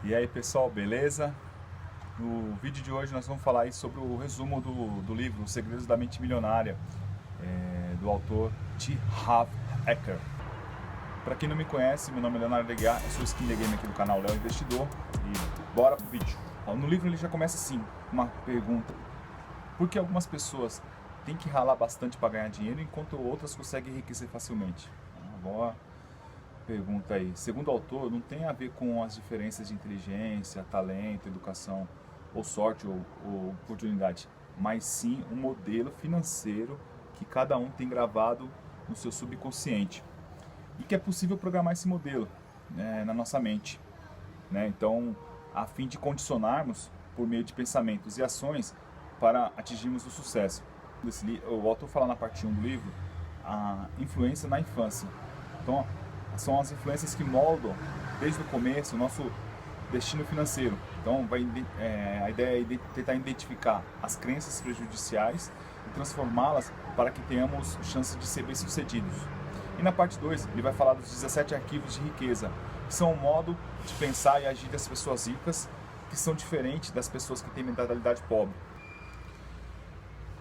E aí pessoal, beleza? No vídeo de hoje nós vamos falar aí sobre o resumo do livro Os Segredos da Mente Milionária, do autor T. Harv Eker. Para quem não me conhece, meu nome é Leonardo Aguiar, eu sou skin the game aqui do canal Léo Investidor e bora pro vídeo. No livro ele já começa assim, uma pergunta: por que algumas pessoas têm que ralar bastante para ganhar dinheiro enquanto outras conseguem enriquecer facilmente? Boa pergunta aí. Segundo o autor, não tem a ver com as diferenças de inteligência, talento, educação, ou sorte ou oportunidade, mas sim um modelo financeiro que cada um tem gravado no seu subconsciente e que é possível programar esse modelo, né, na nossa mente, né? Então, a fim de condicionarmos por meio de pensamentos e ações para atingirmos o sucesso. O autor fala na parte 1 do livro a influência na infância. Então, são as influências que moldam desde o começo o nosso destino financeiro. Então, a ideia é tentar identificar as crenças prejudiciais e transformá-las para que tenhamos chance de ser bem-sucedidos. E na parte 2, ele vai falar dos 17 arquivos de riqueza, que são o modo de pensar e agir das pessoas ricas, que são diferentes das pessoas que têm mentalidade pobre.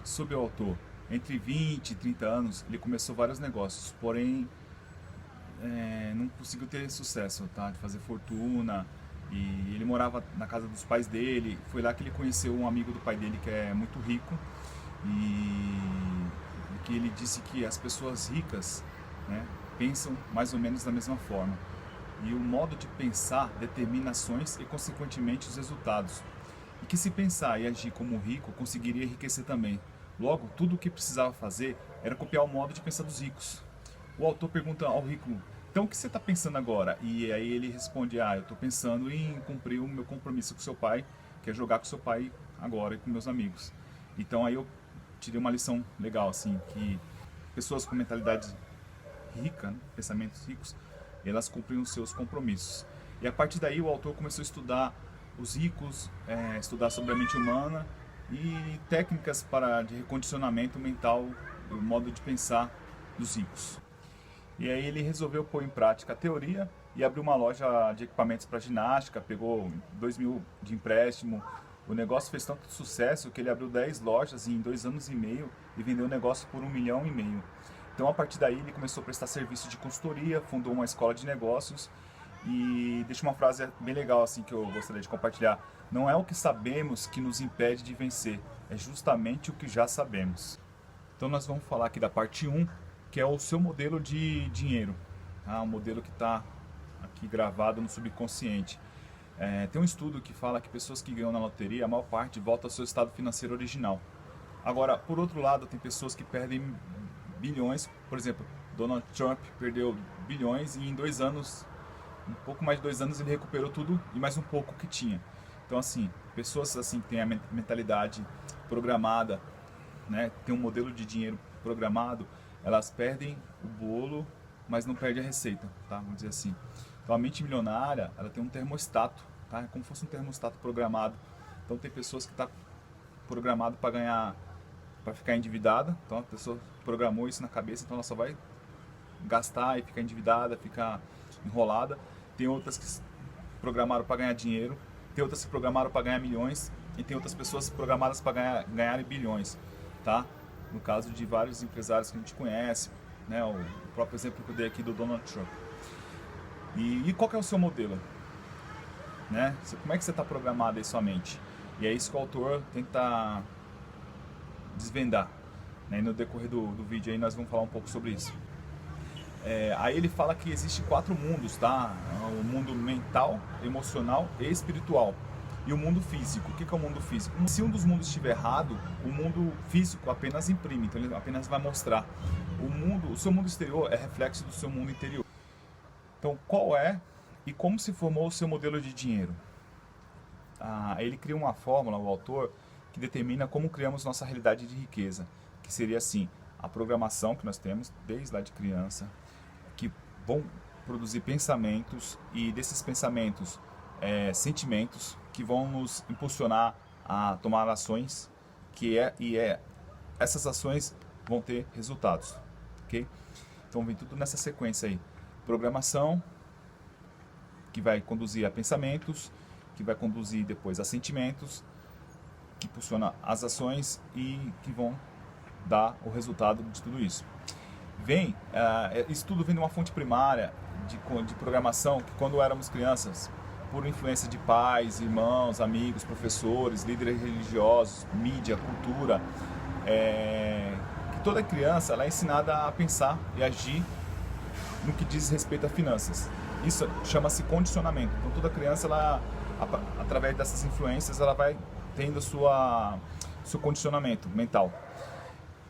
Sobre o autor, entre 20 e 30 anos, ele começou vários negócios, porém não conseguiu ter sucesso, tá? De fazer fortuna. E ele morava na casa dos pais dele. Foi lá que ele conheceu um amigo do pai dele que é muito rico e que ele disse que as pessoas ricas, né, pensam mais ou menos da mesma forma. E o modo de pensar determina ações e consequentemente os resultados. E que se pensar e agir como rico, conseguiria enriquecer também. Logo, tudo o que precisava fazer era copiar o modo de pensar dos ricos. O autor pergunta ao rico: então o que você está pensando agora? E aí ele responde: eu estou pensando em cumprir o meu compromisso com seu pai, que é jogar com seu pai agora e com meus amigos. Então aí eu tirei uma lição legal, assim, que pessoas com mentalidade rica, né, pensamentos ricos, elas cumprem os seus compromissos. E a partir daí o autor começou a estudar os ricos, estudar sobre a mente humana e técnicas de recondicionamento mental, o modo de pensar dos ricos. E aí ele resolveu pôr em prática a teoria e abriu uma loja de equipamentos para ginástica, pegou 2.000 de empréstimo. O negócio fez tanto sucesso que ele abriu 10 lojas em 2 anos e meio e vendeu o negócio por 1,5 milhão. Então, a partir daí, ele começou a prestar serviço de consultoria, fundou uma escola de negócios e deixa uma frase bem legal assim que eu gostaria de compartilhar: não é o que sabemos que nos impede de vencer, é justamente o que já sabemos. Então nós vamos falar aqui da parte 1, que é o seu modelo de dinheiro, tá? Um modelo que está aqui gravado no subconsciente. Tem um estudo que fala que pessoas que ganham na loteria, a maior parte volta ao seu estado financeiro original. Agora, por outro lado, tem pessoas que perdem bilhões. Por exemplo, Donald Trump perdeu bilhões e em 2 anos, um pouco mais de 2 anos, ele recuperou tudo e mais um pouco que tinha. Então, assim, pessoas assim que têm a mentalidade programada, né, tem um modelo de dinheiro programado, elas perdem o bolo, mas não perdem a receita, tá? Vamos dizer assim. Então a mente milionária, ela tem um termostato, tá? É como se fosse um termostato programado. Então tem pessoas que estão programado para ganhar, para ficar endividada. Então a pessoa programou isso na cabeça, então ela só vai gastar e ficar endividada, ficar enrolada. Tem outras que programaram para ganhar dinheiro, tem outras que programaram para ganhar milhões e tem outras pessoas programadas para ganhar bilhões, tá? No caso de vários empresários que a gente conhece, né? O próprio exemplo que eu dei aqui do Donald Trump. E qual que é o seu modelo? Né? Como é que você está programado aí sua mente? E é isso que o autor tenta desvendar, né? E no decorrer do vídeo aí nós vamos falar um pouco sobre isso. Aí ele fala que existem 4 mundos, tá? O mundo mental, emocional e espiritual. E o mundo físico. O que é o mundo físico? Se um dos mundos estiver errado, o mundo físico apenas imprime, então ele apenas vai mostrar. O seu mundo exterior é reflexo do seu mundo interior. Então, qual é e como se formou o seu modelo de dinheiro? Ele cria uma fórmula, o autor, que determina como criamos nossa realidade de riqueza, que seria assim: a programação que nós temos desde lá de criança, que vão produzir pensamentos, e desses pensamentos, sentimentos que vão nos impulsionar a tomar ações, essas ações vão ter resultados, ok? Então vem tudo nessa sequência aí: programação, que vai conduzir a pensamentos, que vai conduzir depois a sentimentos, que impulsiona as ações e que vão dar o resultado de tudo isso. Isso tudo vem de uma fonte primária de programação que, quando éramos crianças, por influência de pais, irmãos, amigos, professores, líderes religiosos, mídia, cultura, que toda criança ela é ensinada a pensar e agir no que diz respeito a finanças. Isso chama-se condicionamento. Então toda criança, através dessas influências, ela vai tendo seu condicionamento mental.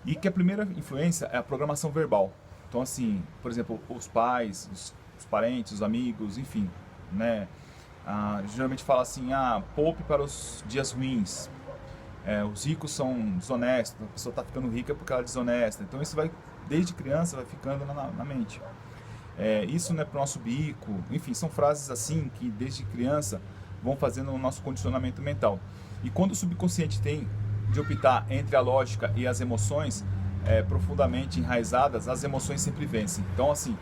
E que a primeira influência é a programação verbal. Então assim, por exemplo, os pais, os parentes, os amigos, enfim, né? Geralmente fala assim, poupe para os dias ruins. Os ricos são desonestos, a pessoa está ficando rica porque ela é desonesta. Então isso desde criança, vai ficando na mente. Isso não é para o nosso bico. Enfim, são frases assim que desde criança vão fazendo o nosso condicionamento mental. E quando o subconsciente tem de optar entre a lógica e as emoções profundamente enraizadas, as emoções sempre vencem. Então assim,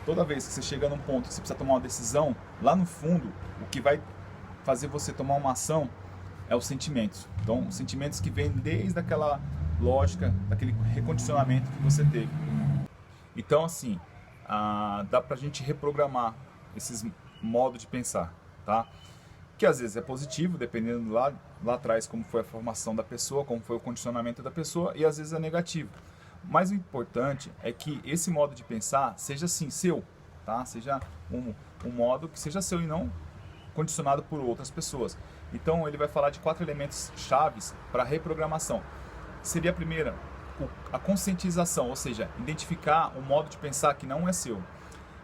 toda vez que você chega num ponto que você precisa tomar uma decisão, lá no fundo, o que vai fazer você tomar uma ação é os sentimentos. Então, os sentimentos que vêm desde aquela lógica, daquele recondicionamento que você teve. Então, assim, dá pra gente reprogramar esses modos de pensar, tá? Que às vezes é positivo, dependendo lá atrás como foi a formação da pessoa, como foi o condicionamento da pessoa, e às vezes é negativo. Mas o importante é que esse modo de pensar seja sim seu, tá? Seja um modo que seja seu e não condicionado por outras pessoas. Então ele vai falar de 4 elementos chaves para a reprogramação. Seria a primeira, a conscientização, ou seja, identificar um modo de pensar que não é seu.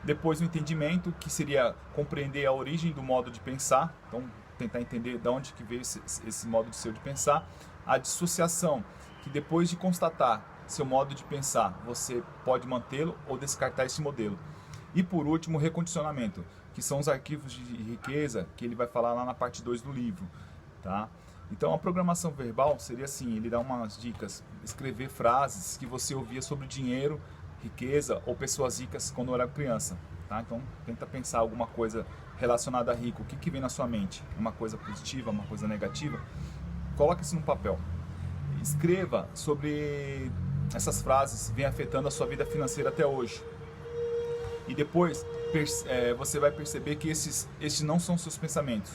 Depois o entendimento, que seria compreender a origem do modo de pensar, então tentar entender de onde que veio esse modo de seu de pensar. A dissociação, que depois de constatar seu modo de pensar, você pode mantê-lo ou descartar esse modelo. E por último, o recondicionamento, que são os arquivos de riqueza, que ele vai falar lá na parte 2 do livro, tá? Então a programação verbal seria assim, ele dá umas dicas, escrever frases que você ouvia sobre dinheiro, riqueza ou pessoas ricas quando era criança, tá? Então tenta pensar alguma coisa relacionada a rico, o que vem na sua mente? Uma coisa positiva, uma coisa negativa? Coloque isso no papel. Escreva sobre essas frases que vêm afetando a sua vida financeira até hoje. E depois você vai perceber que esses não são seus pensamentos.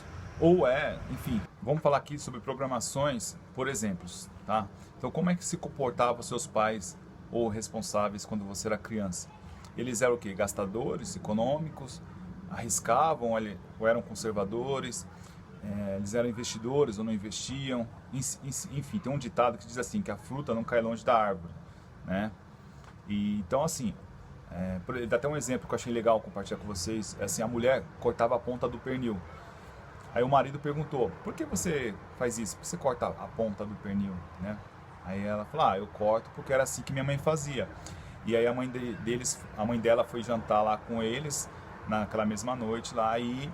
Enfim, vamos falar aqui sobre programações por exemplos, tá? Então, como é que se comportavam seus pais ou responsáveis quando você era criança? Eles eram o quê? Gastadores econômicos? Arriscavam ou eram conservadores? Eles eram investidores ou não investiam? Enfim, tem um ditado que diz assim, que a fruta não cai longe da árvore, né? E, então, assim, dá até um exemplo que eu achei legal compartilhar com vocês. Assim, a mulher cortava a ponta do pernil. Aí o marido perguntou, por que você faz isso? Por que você corta a ponta do pernil, né? Aí ela falou, eu corto porque era assim que minha mãe fazia. E aí a mãe dela foi jantar lá com eles, naquela mesma noite lá, e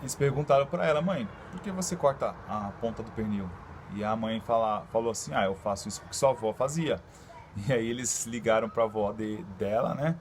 eles perguntaram para ela, mãe, por que você corta a ponta do pernil? E a mãe falou assim, eu faço isso porque sua avó fazia. E aí eles ligaram para a avó dela, né?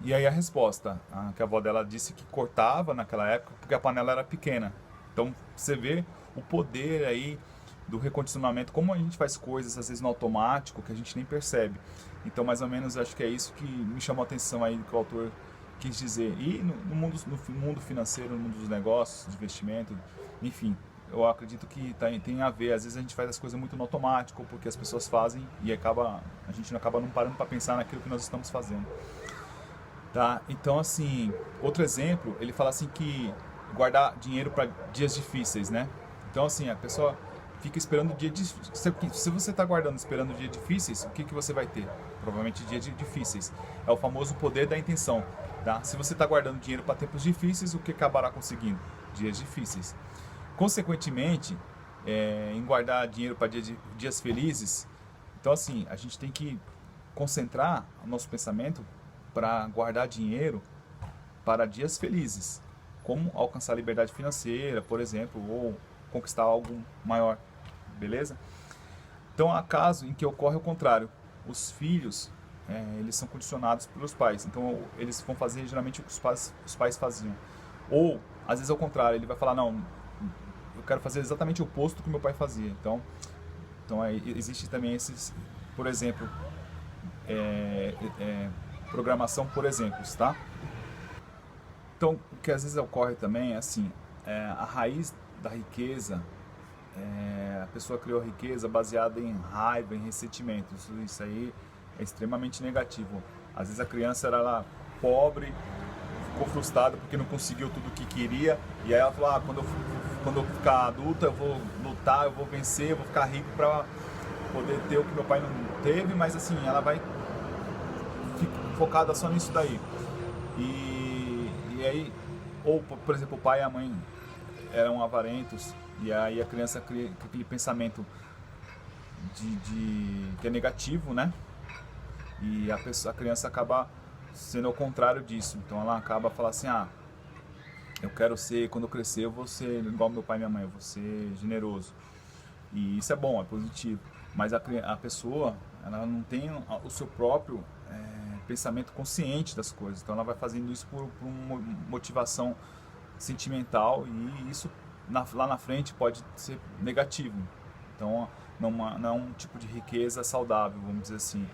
E aí a resposta, que a avó dela disse que cortava naquela época porque a panela era pequena. Então você vê o poder aí do recondicionamento, como a gente faz coisas às vezes no automático que a gente nem percebe. Então mais ou menos acho que é isso que me chamou a atenção aí do que o autor quis dizer. E no mundo financeiro, no mundo dos negócios, de investimento, enfim, eu acredito que tem a ver. Às vezes a gente faz as coisas muito no automático porque as pessoas fazem e a gente acaba não parando para pensar naquilo que nós estamos fazendo. Tá? Então, assim, outro exemplo, ele fala assim que guardar dinheiro para dias difíceis, né? Então, assim, a pessoa fica esperando dia difícil. Se você está guardando esperando dias difíceis, o que você vai ter? Provavelmente dias difíceis. É o famoso poder da intenção, tá? Se você está guardando dinheiro para tempos difíceis, o que acabará conseguindo? Dias difíceis. Consequentemente, em guardar dinheiro para dias felizes, então, assim, a gente tem que concentrar o nosso pensamento para guardar dinheiro para dias felizes, como alcançar a liberdade financeira, por exemplo, ou conquistar algo maior, beleza? Então há casos em que ocorre o contrário, os filhos eles são condicionados pelos pais, então eles vão fazer geralmente o que os pais faziam, ou Às vezes é o contrário, ele vai falar, não, eu quero fazer exatamente o oposto do que meu pai fazia. Então existe também esses, por exemplo, programação por exemplos, tá? Então, o que às vezes ocorre também é assim, a raiz da riqueza, a pessoa criou a riqueza baseada em raiva, em ressentimento. Isso aí é extremamente negativo. Às vezes a criança era lá pobre, ficou frustrada porque não conseguiu tudo o que queria, e aí ela falou, quando eu ficar adulta eu vou lutar, eu vou vencer, eu vou ficar rico para poder ter o que meu pai não teve, mas assim, ela vai focada só nisso daí. E aí, ou por exemplo, o pai e a mãe eram avarentos, e aí a criança cria aquele pensamento que é negativo, né? E a criança acaba sendo ao contrário disso. Então ela acaba falando assim, eu quero ser, quando eu crescer eu vou ser igual meu pai e minha mãe, eu vou ser generoso. E isso é bom, é positivo. Mas a pessoa, ela não tem o seu próprio pensamento consciente das coisas. Então ela vai fazendo isso por uma motivação sentimental, e isso lá na frente pode ser negativo. Então não é um tipo de riqueza saudável, vamos dizer assim,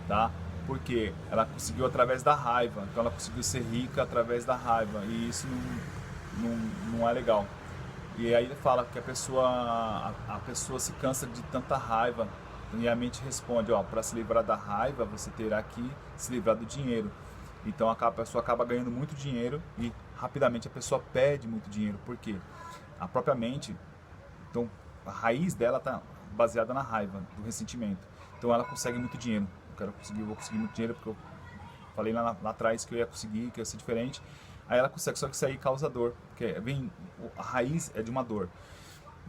tá? Porque ela conseguiu através da raiva, então ela conseguiu ser rica através da raiva, e isso não é legal. E aí ele fala que a pessoa se cansa de tanta raiva, e a mente responde, para se livrar da raiva você terá que se livrar do dinheiro. Então a pessoa acaba ganhando muito dinheiro e rapidamente a pessoa perde muito dinheiro. Por quê? A própria mente, então a raiz dela está baseada na raiva, do ressentimento. Então ela consegue muito dinheiro. Eu vou conseguir muito dinheiro porque eu falei lá atrás que eu ia conseguir, que ia ser diferente. Aí ela consegue, só que isso aí causa dor, porque a raiz é de uma dor.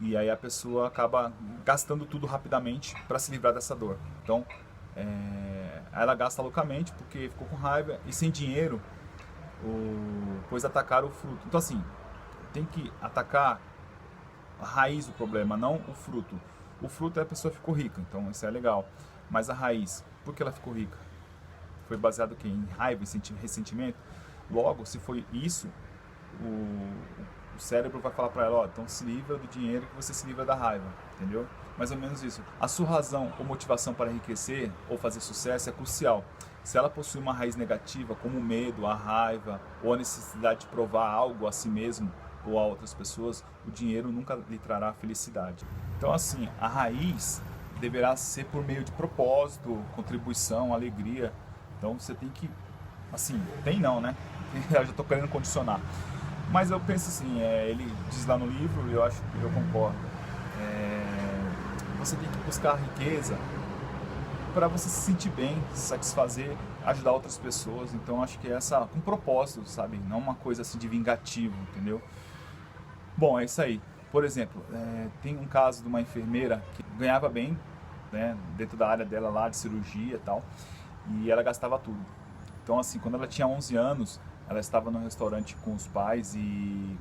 E aí a pessoa acaba gastando tudo rapidamente para se livrar dessa dor. Então ela gasta loucamente porque ficou com raiva e sem dinheiro, pois atacar o fruto. Então assim, tem que atacar a raiz do problema, não o fruto. O fruto é a pessoa ficou rica, então isso é legal. Mas a raiz, por que ela ficou rica? Foi baseado em raiva e ressentimento? Logo, se foi isso, o cérebro vai falar para ela, então se livra do dinheiro que você se livra da raiva, entendeu? Mais ou menos isso. A sua razão ou motivação para enriquecer ou fazer sucesso é crucial. Se ela possui uma raiz negativa, como o medo, a raiva ou a necessidade de provar algo a si mesmo ou a outras pessoas, o dinheiro nunca lhe trará felicidade. Então assim, a raiz deverá ser por meio de propósito, contribuição, alegria. Então você tem que, assim, eu já estou querendo condicionar. Mas eu penso assim, ele diz lá no livro, e eu acho que eu concordo, você tem que buscar a riqueza para você se sentir bem, se satisfazer, ajudar outras pessoas. Então acho que com propósito, sabe? Não uma coisa assim de vingativo, entendeu? Bom, é isso aí. Por exemplo, tem um caso de uma enfermeira que ganhava bem, né, dentro da área dela lá de cirurgia e tal, e ela gastava tudo. Então assim, quando ela tinha 11 anos, ela estava no restaurante com os pais e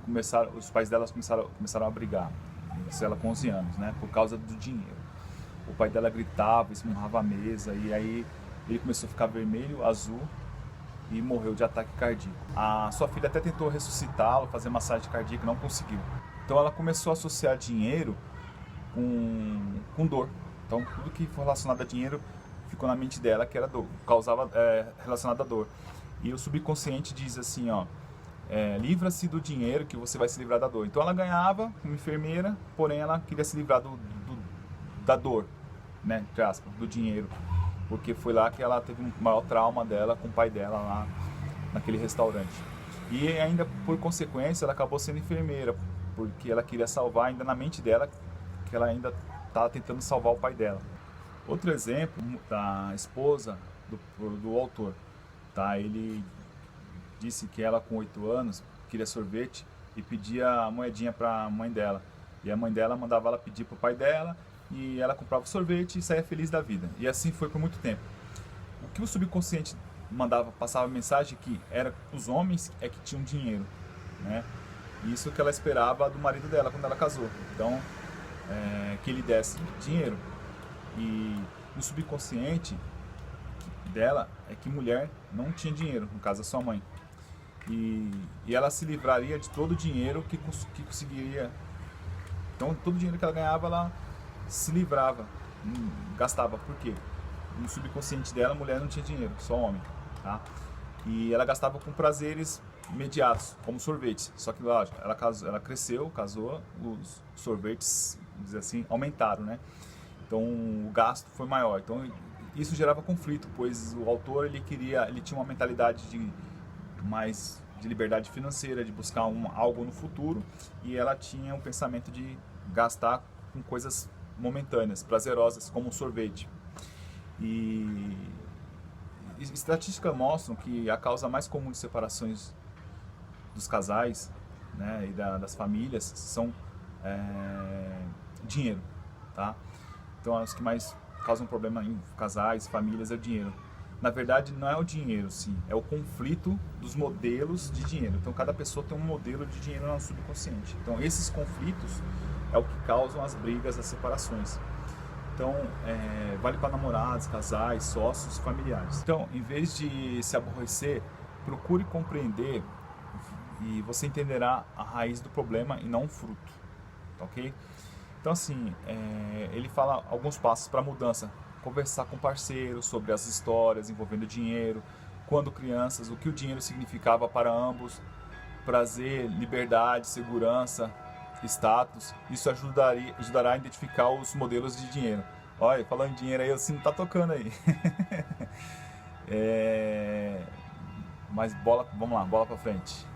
os pais dela começaram a brigar. Isso ela com 11 anos, né, por causa do dinheiro. O pai dela gritava, esmurrava a mesa, e aí ele começou a ficar vermelho, azul, e morreu de ataque cardíaco. A sua filha até tentou ressuscitá-lo, fazer massagem cardíaca, não conseguiu. Então ela começou a associar dinheiro com dor. Então tudo que foi relacionado a dinheiro ficou na mente dela, que era dor, causava relacionado à dor. E o subconsciente diz assim, livra-se do dinheiro que você vai se livrar da dor. Então ela ganhava como enfermeira, porém ela queria se livrar da dor, né, entre aspas, do dinheiro. Porque foi lá que ela teve um maior trauma dela com o pai dela lá naquele restaurante. E ainda por consequência ela acabou sendo enfermeira, porque ela queria salvar ainda na mente dela, que ela ainda estava tentando salvar o pai dela. Outro exemplo da esposa do autor, tá? Ele disse que ela com 8 anos queria sorvete e pedia a moedinha para a mãe dela. E a mãe dela mandava ela pedir para o pai dela, e ela comprava o sorvete e saía feliz da vida. E assim foi por muito tempo. O que o subconsciente passava a mensagem que era os homens que tinham dinheiro, né? Isso que ela esperava do marido dela quando ela casou. Então, que ele desse dinheiro. E no subconsciente dela é que mulher não tinha dinheiro, no caso a sua mãe. e ela se livraria de todo o dinheiro que conseguiria. Então todo o dinheiro que ela ganhava, ela se livrava, gastava. Por quê? No subconsciente dela, a mulher não tinha dinheiro, só homem, tá? E ela gastava com prazeres imediatos, como sorvete. Só que, lógico, ela cresceu, casou, os sorvetes, vamos dizer assim, aumentaram, né? Então o gasto foi maior. Então isso gerava conflito, pois o autor ele tinha uma mentalidade de liberdade financeira, de buscar algo no futuro, e ela tinha um pensamento de gastar com coisas momentâneas, prazerosas, como o sorvete. E estatísticas mostram que a causa mais comum de separações dos casais, né, e das famílias são dinheiro, tá? Então as que mais causam problema em casais, famílias, é o dinheiro. Na verdade não é o dinheiro, sim, é o conflito dos modelos de dinheiro. Então cada pessoa tem um modelo de dinheiro no subconsciente. Então esses conflitos é o que causam as brigas, as separações. Então, vale para namorados, casais, sócios, familiares. Então, em vez de se aborrecer, procure compreender e você entenderá a raiz do problema e não o fruto, tá, ok? Então, assim, ele fala alguns passos para a mudança. Conversar com parceiros sobre as histórias envolvendo dinheiro, quando crianças, o que o dinheiro significava para ambos, prazer, liberdade, segurança, status. Isso ajudará a identificar os modelos de dinheiro. Olha, falando em dinheiro aí, o sino tá tocando aí. Mas vamos lá, bola para frente.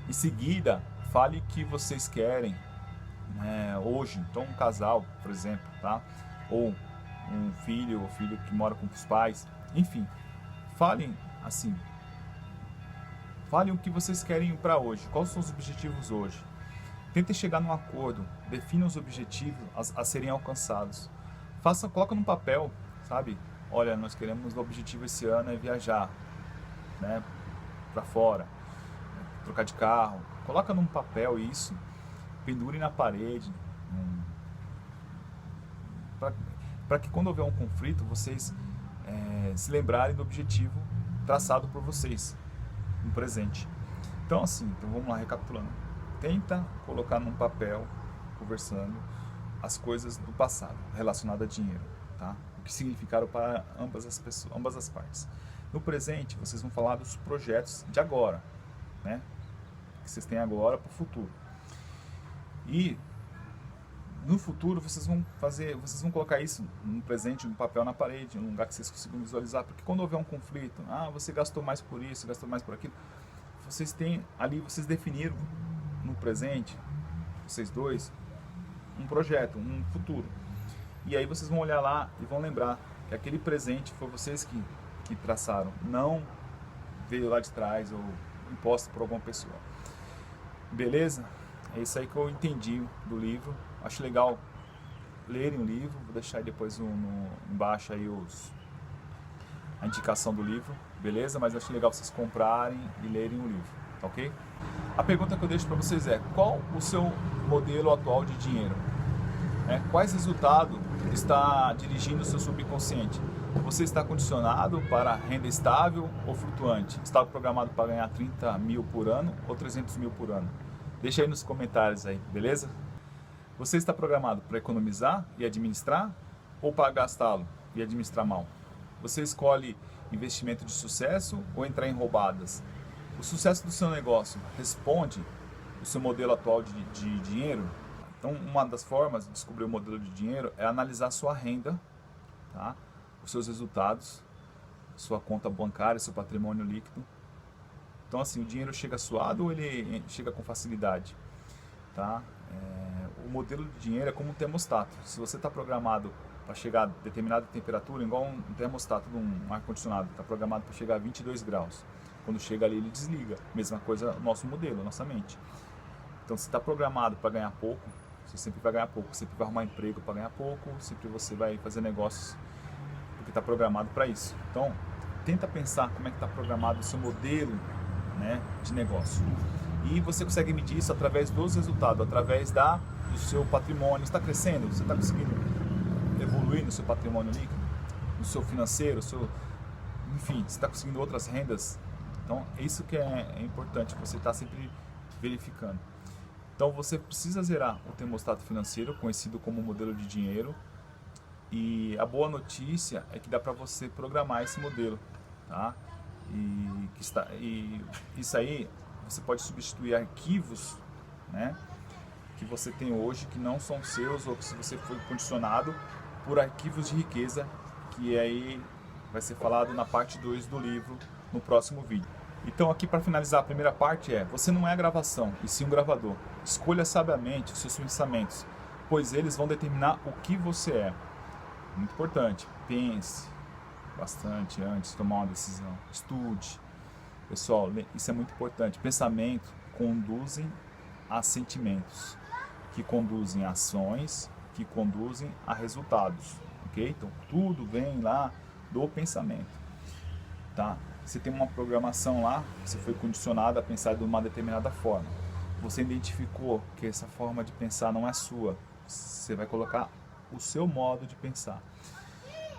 Em seguida, fale o que vocês querem, né, hoje. Então, um casal, por exemplo, tá? Ou um filho ou filho que mora com os pais. Enfim, falem assim. Falem o que vocês querem para hoje. Quais são os objetivos hoje? Tentem chegar num acordo, defina os objetivos a serem alcançados. Coloca num papel, sabe? Olha, nós queremos, o objetivo esse ano é viajar, né, para fora, trocar de carro. Coloca num papel isso, pendure na parede, para que quando houver um conflito, vocês se lembrarem do objetivo traçado por vocês no presente. Então assim, vamos lá, recapitulando. Tenta colocar num papel, conversando, as coisas do passado relacionadas a dinheiro, tá? O que significaram para ambas as partes. No presente, vocês vão falar dos projetos de agora, né? Que vocês têm agora para o futuro. E no futuro vocês vão colocar isso no presente, no papel, na parede, num lugar que vocês consigam visualizar, porque quando houver um conflito, você gastou mais por isso, gastou mais por aquilo, vocês têm ali, vocês definiram no presente, vocês dois, um projeto, um futuro. E aí vocês vão olhar lá e vão lembrar que aquele presente foi vocês que traçaram, não veio lá de trás ou imposto por alguma pessoa. Beleza? É isso aí que eu entendi do livro. Acho legal lerem o livro. Vou deixar aí depois embaixo aí a indicação do livro, beleza? Mas acho legal vocês comprarem e lerem o livro, tá ok? A pergunta que eu deixo para vocês é: qual o seu modelo atual de dinheiro? Quais resultados está dirigindo o seu subconsciente? Você está condicionado para renda estável ou flutuante? Está programado para ganhar 30 mil por ano ou 300 mil por ano? Deixa aí nos comentários aí, beleza? Você está programado para economizar e administrar ou para gastá-lo e administrar mal? Você escolhe investimento de sucesso ou entrar em roubadas? O sucesso do seu negócio responde o seu modelo atual de dinheiro? Então, uma das formas de descobrir o modelo de dinheiro é analisar a sua renda, tá? Os seus resultados, sua conta bancária, seu patrimônio líquido. Então, assim, o dinheiro chega suado ou ele chega com facilidade? Tá? O modelo de dinheiro é como um termostato. Se você está programado para chegar a determinada temperatura, igual um termostato de um ar-condicionado, está programado para chegar a 22 graus. Quando chega ali, ele desliga. Mesma coisa o nosso modelo, a nossa mente. Então, se está programado para ganhar pouco, você sempre vai ganhar pouco. Sempre vai arrumar emprego para ganhar pouco, sempre você vai fazer negócios porque está programado para isso. Então, tenta pensar como é que está programado o seu modelo, né, de negócio. E você consegue medir isso através dos resultados, através do seu patrimônio. Está crescendo? Você está conseguindo evoluir no seu patrimônio líquido, no seu financeiro, enfim, você está conseguindo outras rendas Então, isso que é importante, você está sempre verificando. Então, você precisa zerar o termostato financeiro, conhecido como modelo de dinheiro. E a boa notícia é que dá para você programar esse modelo, tá? E isso aí, você pode substituir arquivos, né, que você tem hoje, que não são seus, ou que se você foi condicionado por arquivos de riqueza, que aí vai ser falado na parte 2 do livro, no próximo vídeo. Então aqui para finalizar a primeira parte você não é a gravação, e sim um gravador. Escolha sabiamente os seus pensamentos, pois eles vão determinar o que você é. Muito importante, pense bastante antes de tomar uma decisão, estude. Pessoal, isso é muito importante. Pensamento conduzem a sentimentos, que conduzem a ações, que conduzem a resultados, ok? Então tudo vem lá do pensamento, tá? Você tem uma programação lá, você foi condicionado a pensar de uma determinada forma. Você identificou que essa forma de pensar não é sua, você vai colocar o seu modo de pensar.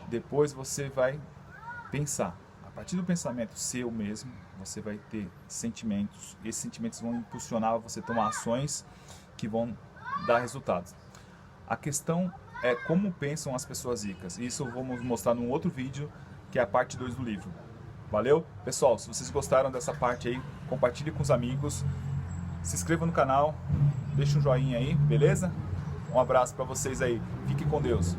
Depois você vai pensar. A partir do pensamento seu mesmo, você vai ter sentimentos. Esses sentimentos vão impulsionar você a tomar ações que vão dar resultados. A questão é como pensam as pessoas ricas. Isso vamos mostrar num outro vídeo, que é a parte 2 do livro. Valeu? Pessoal, se vocês gostaram dessa parte aí, compartilhe com os amigos. Se inscreva no canal, deixa um joinha aí, beleza? Um abraço para vocês aí. Fique com Deus.